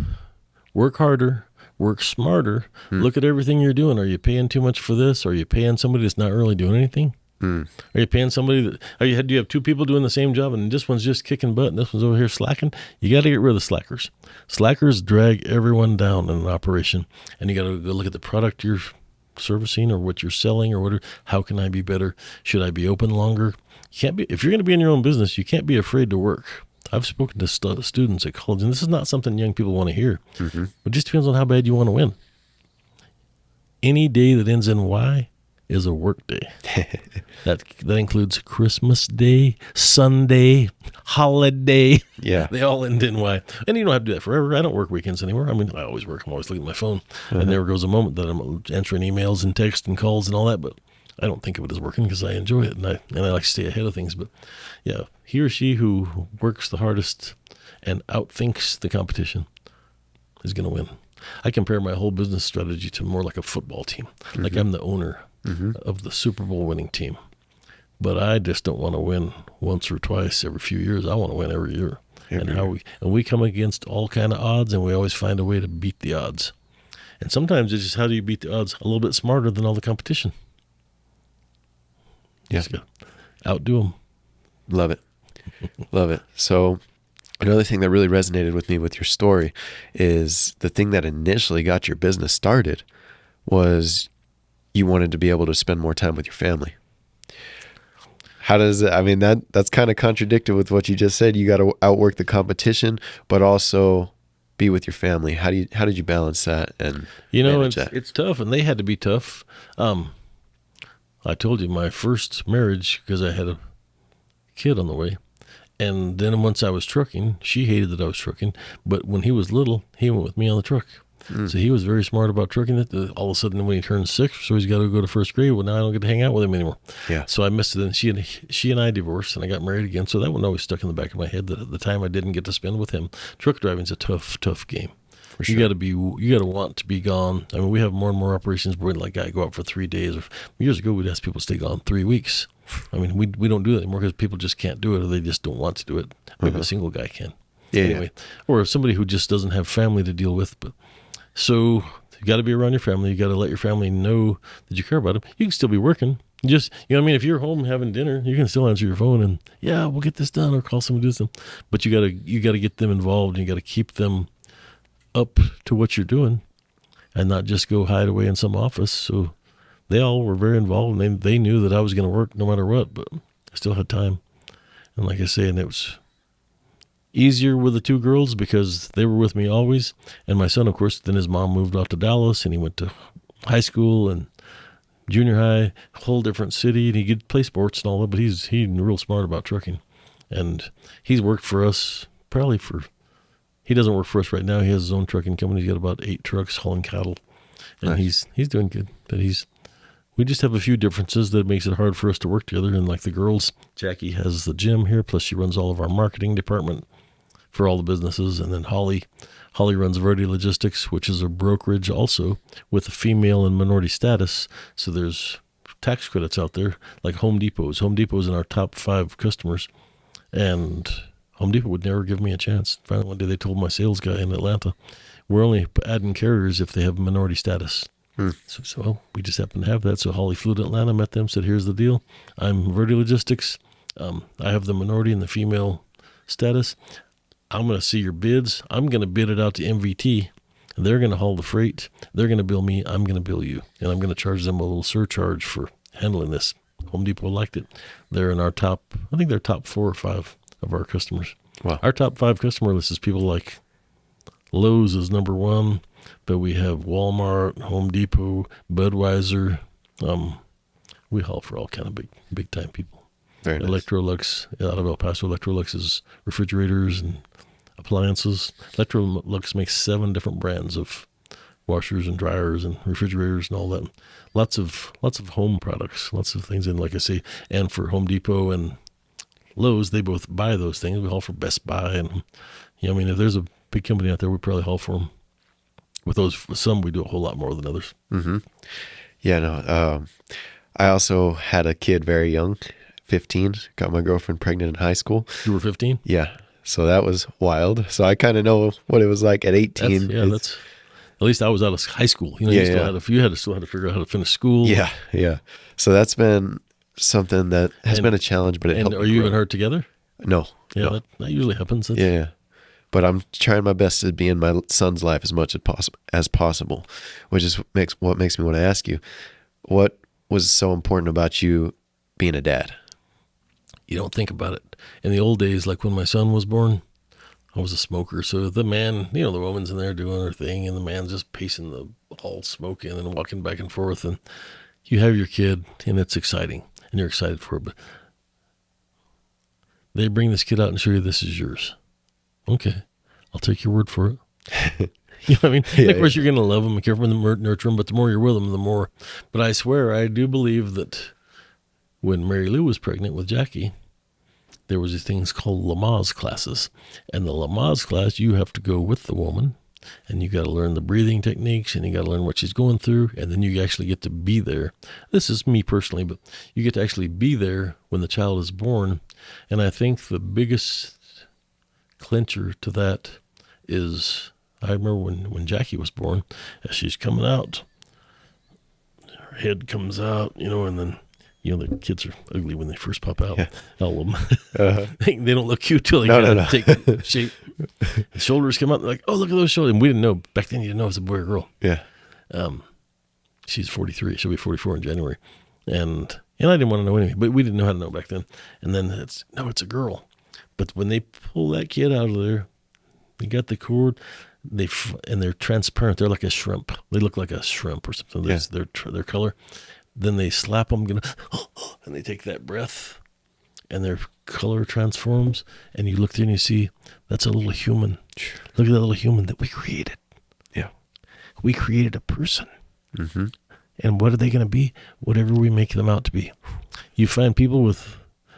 Speaker 1: Work harder. Work smarter. Look at everything you're doing. Are you paying too much for this? Are you paying somebody that's not really doing anything? Are you paying somebody that? Do you have two people doing the same job, and this one's just kicking butt, and this one's over here slacking? You got to get rid of the slackers. Slackers drag everyone down in an operation, and you got to go look at the product you're servicing or what you're selling or whatever. How can I be better? Should I be open longer? You can't be. If you're going to be in your own business, you can't be afraid to work. I've spoken to students at college, and this is not something young people want to hear. It just depends on how bad you want to win. Any day that ends in Y is a work day. That includes Christmas Day, Sunday, holiday.
Speaker 2: Yeah.
Speaker 1: They all end in Y. And you don't have to do that forever. I don't work weekends anymore. I mean, I always work. I'm always looking at my phone. And there goes a moment that I'm answering emails and texts and calls and all that, but I don't think of it as working because I enjoy it, and I like to stay ahead of things. But yeah, he or she who works the hardest and outthinks the competition is going to win. I compare my whole business strategy to more like a football team. Like I'm the owner of the Super Bowl winning team. But I just don't want to win once or twice every few years. I want to win every year. We come against all kind of odds, and we always find a way to beat the odds. And sometimes it's just how do you beat the odds a little bit smarter than all the competition.
Speaker 2: Yeah.
Speaker 1: Just outdo them.
Speaker 2: Love it. Love it. So another thing that really resonated with me with your story is the thing that initially got your business started was you wanted to be able to spend more time with your family. How does it, I mean, that's kind of contradicted with what you just said. You got to outwork the competition, but also be with your family. How did you balance that? And
Speaker 1: it's tough, and they had to be tough. I told you my first marriage, because I had a kid on the way. And then once I was trucking, she hated that I was trucking. But when he was little, he went with me on the truck. So he was very smart about trucking it. All of a sudden, when he turned 6, so he's got to go to first grade. Well, now I don't get to hang out with him anymore.
Speaker 2: Yeah.
Speaker 1: So I missed it. And she and I divorced, and I got married again. So that one always stuck in the back of my head that at the time I didn't get to spend with him. Truck driving's a tough game. For sure. You got to want to be gone. I mean, we have more and more operations where like I go out for 3 days. Years ago, we'd ask people to stay gone 3 weeks. I mean, we don't do that anymore because people just can't do it, or they just don't want to do it. Maybe a single guy can.
Speaker 2: Yeah.
Speaker 1: Anyway, or somebody who just doesn't have family to deal with. But so you got to be around your family. You got to let your family know that you care about them. You can still be working. Just, what I mean? If you're home having dinner, you can still answer your phone and, yeah, we'll get this done, or call someone to do something. But you got to get them involved, and you got to keep them up to what you're doing and not just go hide away in some office. So they all were very involved, and they knew that I was going to work no matter what, but I still had time. And like I say, and it was easier with the 2 girls because they were with me always. And my son, of course, then his mom moved out to Dallas, and he went to high school and junior high, a whole different city, and he could play sports and all that, but he's real smart about trucking. And he's worked for us he doesn't work for us right now. He has his own trucking company. He's got about 8 trucks hauling cattle, and
Speaker 2: nice.
Speaker 1: he's doing good. But we just have a few differences that makes it hard for us to work together. And like the girls, Jackie has the gym here, plus she runs all of our marketing department for all the businesses. And then Holly runs Verde Logistics, which is a brokerage also with a female and minority status. So there's tax credits out there, like Home Depot's. Home Depot's in our top 5 customers, and Home Depot would never give me a chance. Finally, one day they told my sales guy in Atlanta, we're only adding carriers if they have minority status. So we just happen to have that. So Holly flew to Atlanta, met them, said, here's the deal. I'm Verde Logistics. I have the minority and the female status. I'm going to see your bids. I'm going to bid it out to MVT. They're going to haul the freight. They're going to bill me. I'm going to bill you. And I'm going to charge them a little surcharge for handling this. Home Depot liked it. They're in our top 4 or 5 of our customers.
Speaker 2: Wow.
Speaker 1: Our top 5 customer list is people like Lowe's is number 1, but we have Walmart, Home Depot, Budweiser. We haul for all kind of big time people.
Speaker 2: Very nice.
Speaker 1: Electrolux out of El Paso. Electrolux is refrigerators and appliances. Electrolux makes 7 different brands of washers and dryers and refrigerators and all that. Lots of home products, lots of things. And like I say, and for Home Depot and Lowe's, they both buy those things. We haul for Best Buy, and if there's a big company out there, we probably haul for them. With some, we do a whole lot more than others.
Speaker 2: Mm-hmm. Yeah, no. I also had a kid very young, 15, got my girlfriend pregnant in high school.
Speaker 1: You were 15?
Speaker 2: Yeah. So that was wild. So I kind of know what it was like at 18.
Speaker 1: That's at least I was out of high school. You know,
Speaker 2: Yeah,
Speaker 1: you still
Speaker 2: yeah.
Speaker 1: had to still had to figure out how to finish school.
Speaker 2: Yeah, yeah. So that's been something that has been a challenge, but it helped
Speaker 1: And
Speaker 2: me
Speaker 1: are you
Speaker 2: grow.
Speaker 1: and her together?
Speaker 2: No.
Speaker 1: Yeah,
Speaker 2: no.
Speaker 1: that usually happens.
Speaker 2: Yeah, yeah. But I'm trying my best to be in my son's life as much as possible, which is what makes me want to ask you, what was so important about you being a dad?
Speaker 1: You don't think about it. In the old days, like when my son was born, I was a smoker. So the man, the woman's in there doing her thing, and the man's just pacing the hall, smoking and walking back and forth. And you have your kid, and it's exciting, and you're excited for it. But they bring this kid out and show you this is yours. Okay, I'll take your word for it. You know what I mean?
Speaker 2: Yeah,
Speaker 1: and of course, you're going to love them and care for them and nurture them, but the more you're with them, the more. But I swear, I do believe that when Mary Lou was pregnant with Jackie, there was these things called Lamaze classes. And the Lamaze class, you have to go with the woman, and you got to learn the breathing techniques, and you got to learn what she's going through, and then you actually get to be there. This is me personally, but you get to actually be there when the child is born. And I think the biggest clincher to that is, I remember when Jackie was born, as she's coming out, her head comes out, and then, the kids are ugly when they first pop out.
Speaker 2: Yeah.
Speaker 1: All of them.
Speaker 2: Uh-huh.
Speaker 1: They don't look cute till they
Speaker 2: No.
Speaker 1: take shape. The shoulders come out, they're like, oh, look at those shoulders. And we didn't know. Back then, you didn't know it was a boy or girl.
Speaker 2: Yeah.
Speaker 1: She's 43. She'll be 44 in January. And I didn't want to know anything, but we didn't know how to know back then. And then it's a girl. But when they pull that kid out of there, they got the cord, and they're transparent. They're like a shrimp. They look like a shrimp or something.
Speaker 2: Yeah.
Speaker 1: That's their color. Then they slap them, and they take that breath, and their color transforms. And you look there and you see that's a little human. Look at that little human that we created.
Speaker 2: Yeah.
Speaker 1: We created a person.
Speaker 2: Mm-hmm.
Speaker 1: And what are they going to be? Whatever we make them out to be. You find people with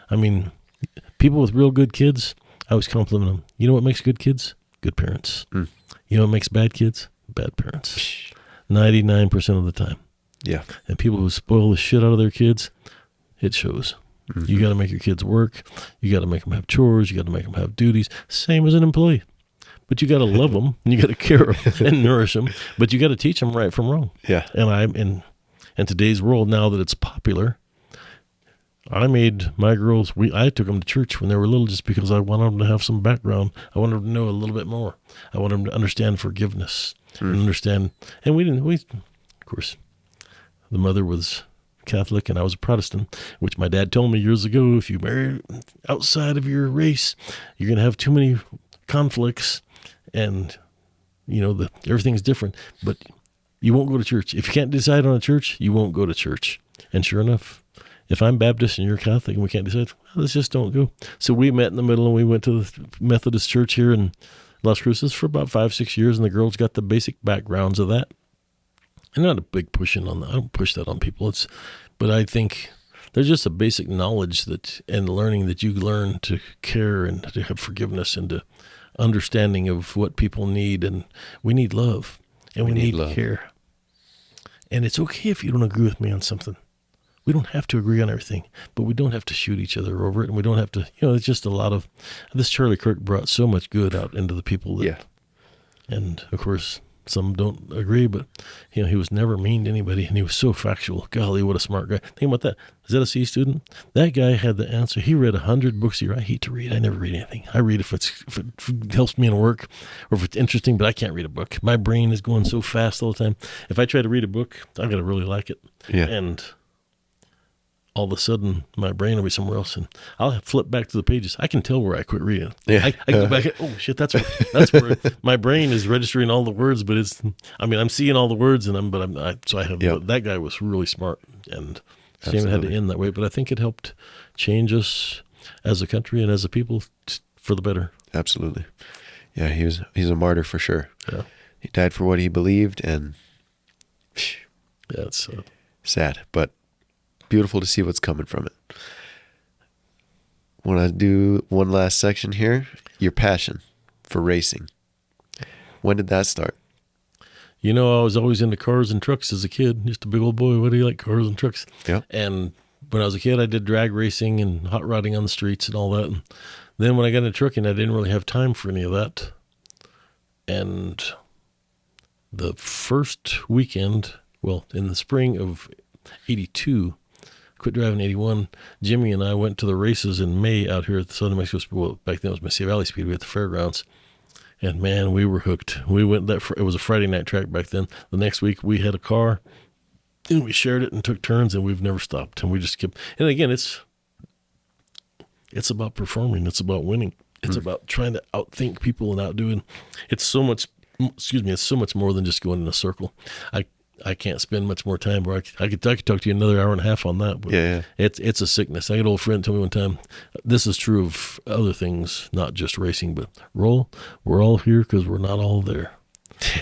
Speaker 1: real good kids, I always compliment them. You know what makes good kids? Good parents.
Speaker 2: Mm.
Speaker 1: You know what makes bad kids? Bad parents. 99% of the time.
Speaker 2: Yeah.
Speaker 1: And people who spoil the shit out of their kids, it shows.
Speaker 2: Mm-hmm.
Speaker 1: You got to make your kids work. You got to make them have chores. You got to make them have duties. Same as an employee. But you got to love them, and you got to care and nourish them. But you got to teach them right from wrong.
Speaker 2: Yeah.
Speaker 1: And in today's world, now that it's popular, I made my girls, I took them to church when they were little just because I wanted them to have some background. I wanted them to know a little bit more. I wanted them to understand forgiveness and understand. And of course, the mother was Catholic and I was a Protestant, which my dad told me years ago, if you marry outside of your race, you're going to have too many conflicts and, everything's different. But you won't go to church. If you can't decide on a church, you won't go to church. And sure enough, if I'm Baptist and you're Catholic and we can't decide, let's just don't go. So we met in the middle and we went to the Methodist church here in Las Cruces for about 5-6 years, and the girls got the basic backgrounds of that. And not a big pushing on that. I don't push that on people. But I think there's just a basic knowledge and learning that you learn to care and to have forgiveness and to understanding of what people need. And we need love and we need
Speaker 2: love.
Speaker 1: care. And it's okay if you don't agree with me on something. We don't have to agree on everything, but we don't have to shoot each other over it. And we don't have to, it's just a lot of this. Charlie Kirk brought so much good out into the people that,
Speaker 2: Yeah.
Speaker 1: And of course, some don't agree, but he was never mean to anybody, and he was so factual. Golly, what a smart guy! Think about that. Is that a C student? That guy had the answer. He read 100 books a year. I hate to read. I never read anything. I read if it helps me in work, or if it's interesting. But I can't read a book. My brain is going so fast all the time. If I try to read a book, I got to really like it.
Speaker 2: Yeah.
Speaker 1: And all of a sudden, my brain will be somewhere else, and I'll flip back to the pages. I can tell where I quit reading.
Speaker 2: Yeah.
Speaker 1: I go back. Oh shit, that's where my brain is registering all the words. But I'm seeing all the words, and I have.
Speaker 2: Yep.
Speaker 1: That guy was really smart, and shame it had to
Speaker 2: Absolutely.
Speaker 1: end that way. But I think it helped change us as a country and as a people for the better.
Speaker 2: Absolutely. Yeah, he's a martyr for sure.
Speaker 1: Yeah,
Speaker 2: He died for what he believed, and
Speaker 1: yeah, it's
Speaker 2: sad, but beautiful to see what's coming from it. Want to do one last section here? Your passion for racing. When did that start?
Speaker 1: I was always into cars and trucks as a kid. Just a big old boy. What do you like? Cars and trucks.
Speaker 2: Yep.
Speaker 1: And when I was a kid, I did drag racing and hot rodding on the streets and all that. And then when I got into trucking, I didn't really have time for any of that. And the first weekend, well, in the spring of 82, quit driving 81, Jimmy and I went to the races in May out here at the Southern Mexico Speedway. Well, back then it was Mississippi Valley Speedway at the fairgrounds. And man, we were hooked. We went it was a Friday night track back then. The next week we had a car and we shared it and took turns, and we've never stopped. And we just kept, and again, it's about performing. It's about winning. It's about trying to outthink people and outdoing. It's so much more than just going in a circle. I can't spend much more time where I could talk to you another hour and a half on that. But
Speaker 2: Yeah.
Speaker 1: It's a sickness. I had an old friend tell me one time, this is true of other things, not just racing, but we're all here because we're not all there.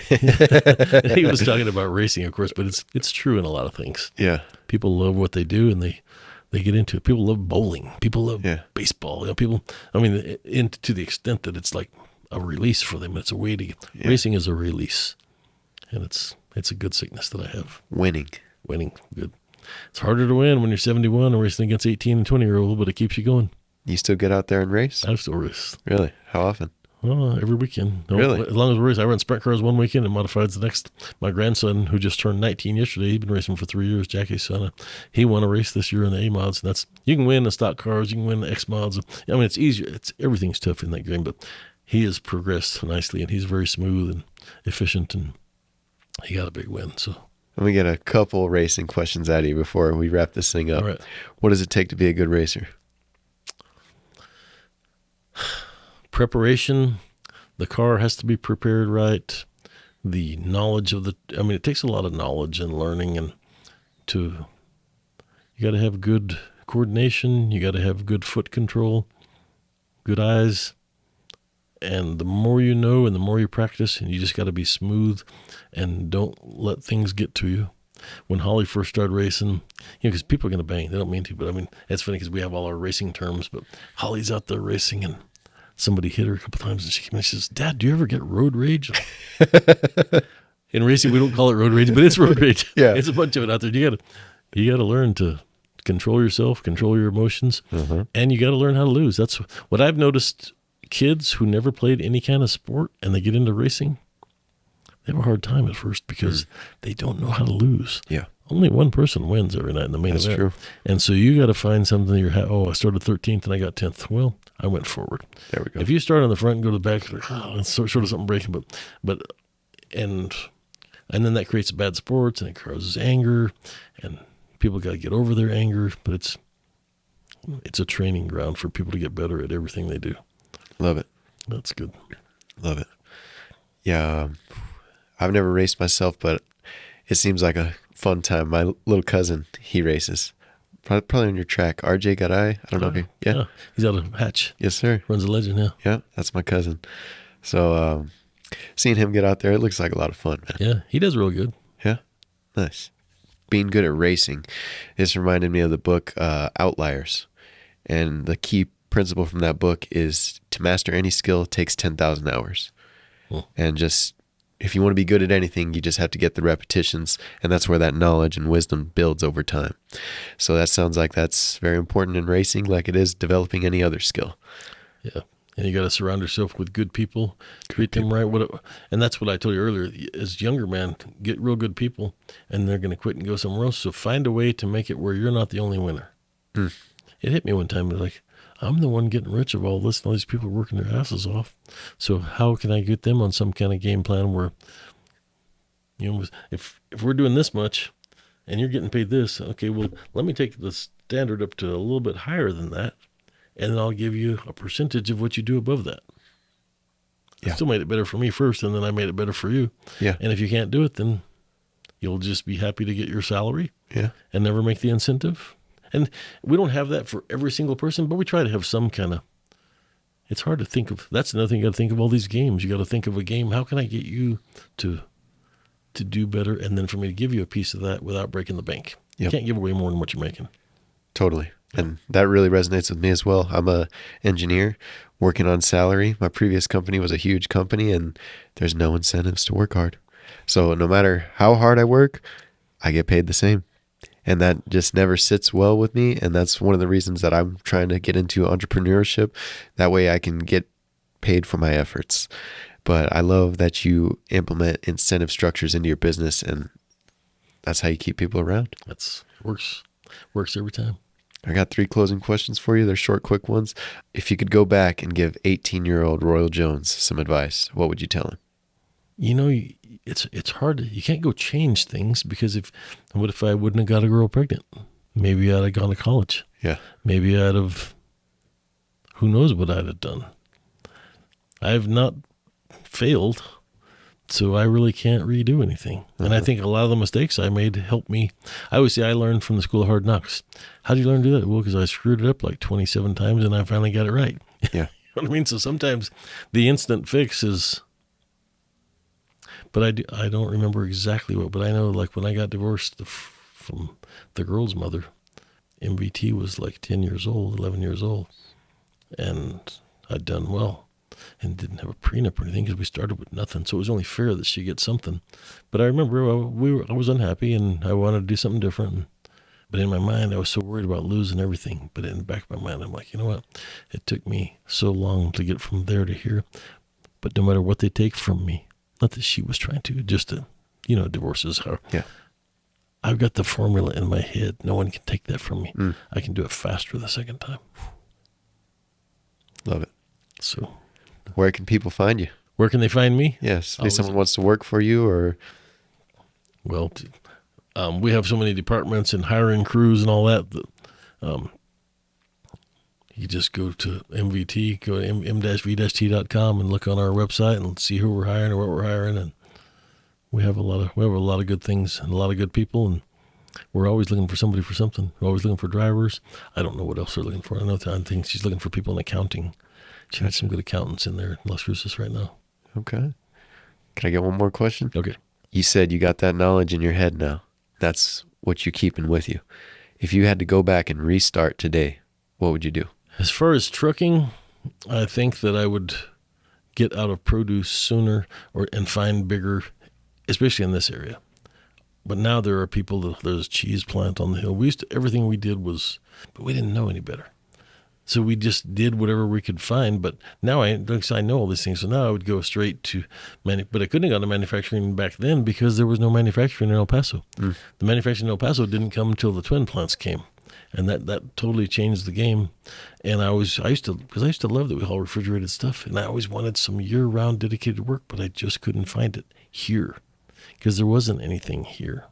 Speaker 1: He was talking about racing, of course, but it's true in a lot of things.
Speaker 2: Yeah.
Speaker 1: People love what they do, and they get into it. People love bowling. People love baseball. People, I mean, to the extent that it's like a release for them. It's a way to get, racing is a release, and it's a good sickness that I have.
Speaker 2: Winning,
Speaker 1: good. It's harder to win when you're 71 and racing against 18 and 20-year-olds, but it keeps you going.
Speaker 2: You still get out there and race?
Speaker 1: I still race.
Speaker 2: Really? How often?
Speaker 1: Every weekend.
Speaker 2: Really?
Speaker 1: As long as we race. I run sprint cars one weekend and modifieds the next. My grandson, who just turned 19 yesterday, he's been racing for 3 years, Jackie's son. He won a race this year in the A mods. And you can win the stock cars, you can win the X mods. I mean, it's easier. Everything's tough in that game, but he has progressed nicely, and he's very smooth and efficient, and he got a big win. So
Speaker 2: Let me get a couple racing questions out of you before we wrap this thing up.
Speaker 1: all right.
Speaker 2: What does it take to be a good racer?
Speaker 1: Preparation. The car has to be prepared right. The knowledge of it takes a lot of knowledge and learning, and you got to have good coordination. You got to have good foot control, good eyes. And the more you know and the more you practice, and you just got to be smooth and don't let things get to you. When Holly first started racing, because people are going to bang. They don't mean to, but I mean, it's funny because we have all our racing terms, but Holly's out there racing, and somebody hit her a couple times, and she came in and she says, "Dad, do you ever get road rage?" In racing, we don't call it road rage, but it's road rage.
Speaker 2: Yeah.
Speaker 1: It's a bunch of it out there. You got to learn to control yourself, control your emotions, and you got to learn how to lose. That's what I've noticed. Kids who never played any kind of sport and they get into racing, they have a hard time at first because they don't know how to lose.
Speaker 2: Yeah.
Speaker 1: Only one person wins every night in the main event.
Speaker 2: That's true.
Speaker 1: And so you got to find something I started 13th and I got 10th. Well, I went forward.
Speaker 2: There we go.
Speaker 1: If you start on the front and go to the back, it's sort of something breaking, and then that creates bad sports, and it causes anger, and people got to get over their anger, but it's a training ground for people to get better at everything they do.
Speaker 2: Love it.
Speaker 1: That's good.
Speaker 2: Love it. Yeah. I've never raced myself, but it seems like a fun time. My little cousin, he races. Probably on your track. RJ Garay. I don't know if he... Yeah.
Speaker 1: He's out of Hatch.
Speaker 2: Yes, sir.
Speaker 1: Runs a Legend now.
Speaker 2: Yeah, that's my cousin. So seeing him get out there, it looks like a lot of fun, man.
Speaker 1: Yeah, he does real good.
Speaker 2: Yeah. Nice. Being good at racing. This reminded me of the book Outliers. And the key principle from that book is to master any skill takes 10,000 hours. And just, if you want to be good at anything, you just have to get the repetitions, and that's where that knowledge and wisdom builds over time. So that sounds like that's very important in racing, like it is developing any other skill.
Speaker 1: Yeah. And you got to surround yourself with good people, treat them right. And that's what I told you earlier. As younger man, get real good people, and they're going to quit and go somewhere else. So find a way to make it where you're not the only winner. It hit me one time. Like, I'm the one getting rich of all this, and all these people working their asses off. So how can I get them on some kind of game plan where, if we're doing this much and you're getting paid this, okay, well, let me take the standard up to a little bit higher than that, and then I'll give you a percentage of what you do above that.
Speaker 2: Yeah.
Speaker 1: I still made it better for me first, and then I made it better for you.
Speaker 2: Yeah.
Speaker 1: And if you can't do it, then you'll just be happy to get your salary and never make the incentive. And we don't have that for every single person, but we try to have some kind of, it's hard to think of. That's another thing you got to think of all these games. You got to think of a game. How can I get you to do better? And then for me to give you a piece of that without breaking the bank.
Speaker 2: Yep.
Speaker 1: You can't give away more than what you're making.
Speaker 2: Totally. And that really resonates with me as well. I'm a engineer working on salary. My previous company was a huge company, and there's no incentives to work hard. So no matter how hard I work, I get paid the same. And that just never sits well with me. And that's one of the reasons that I'm trying to get into entrepreneurship. That way I can get paid for my efforts. But I love that you implement incentive structures into your business, and that's how you keep people around.
Speaker 1: That's works every time.
Speaker 2: I got 3 closing questions for you. They're short, quick ones. If you could go back and give 18-year-old Royal Jones some advice, what would you tell him?
Speaker 1: You know, it's hard. You can't go change things, because what if I wouldn't have got a girl pregnant? Maybe I'd have gone to college.
Speaker 2: Yeah.
Speaker 1: Maybe I'd have, who knows what I'd have done. I've not failed, so I really can't redo anything. And I think a lot of the mistakes I made helped me. I always say I learned from the school of hard knocks. How do you learn to do that? Well, because I screwed it up like 27 times and I finally got it right.
Speaker 2: Yeah.
Speaker 1: You know what I mean? So sometimes the instant fix is, but I don't remember exactly what, but I know like when I got divorced from the girl's mother, MBT was like 10 years old, 11 years old, and I'd done well and didn't have a prenup or anything because we started with nothing. So it was only fair that she get something. But I remember I was unhappy and I wanted to do something different. But in my mind, I was so worried about losing everything. But in the back of my mind, I'm like, you know what? It took me so long to get from there to here. But no matter what they take from me, not that she was trying to, just to, divorces are.
Speaker 2: Yeah.
Speaker 1: I've got the formula in my head. No one can take that from me. I can do it faster the second time.
Speaker 2: Love it.
Speaker 1: So,
Speaker 2: where can people find you?
Speaker 1: Where can they find me?
Speaker 2: Yes. If someone wants to work for you or...
Speaker 1: Well, we have so many departments and hiring crews and all that you just go to MVT, go to m-v-t.com and look on our website and see who we're hiring or what we're hiring. And we have a lot of good things and a lot of good people. And we're always looking for somebody for something. We're always looking for drivers. I don't know what else they're looking for. I think she's looking for people in accounting. She has some good accountants in there in Las Cruces right now.
Speaker 2: Okay. Can I get one more question?
Speaker 1: Okay.
Speaker 2: You said you got that knowledge in your head now. That's what you're keeping with you. If you had to go back and restart today, what would you do?
Speaker 1: As far as trucking, I think that I would get out of produce sooner and find bigger, especially in this area. But now there are there's a cheese plant on the hill. Everything we did but we didn't know any better. So we just did whatever we could find. But now I know all these things. So now I would go straight to but I couldn't have gone to manufacturing back then because there was no manufacturing in El Paso. The manufacturing in El Paso didn't come until the twin plants came. And that totally changed the game. And I used to love that we haul refrigerated stuff. And I always wanted some year-round dedicated work, but I just couldn't find it here because there wasn't anything here.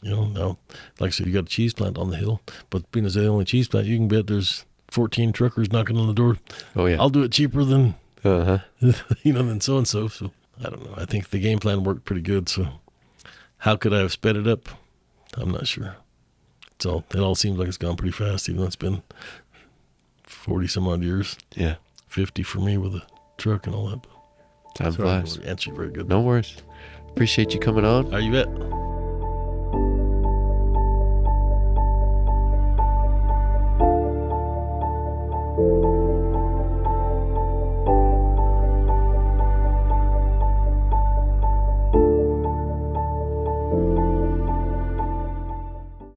Speaker 1: Now, like I said, you got a cheese plant on the hill, but being as the only cheese plant, you can bet there's 14 truckers knocking on the door.
Speaker 2: Oh, yeah.
Speaker 1: I'll do it cheaper than, than so-and-so. So I don't know. I think the game plan worked pretty good. So how could I have sped it up? I'm not sure. So it all seems like it's gone pretty fast, even though it's been 40 some odd years.
Speaker 2: Yeah.
Speaker 1: 50 for me with a truck and all that.
Speaker 2: Time flies.
Speaker 1: Answered very good.
Speaker 2: No worries. Appreciate you coming on.
Speaker 1: Are you bet?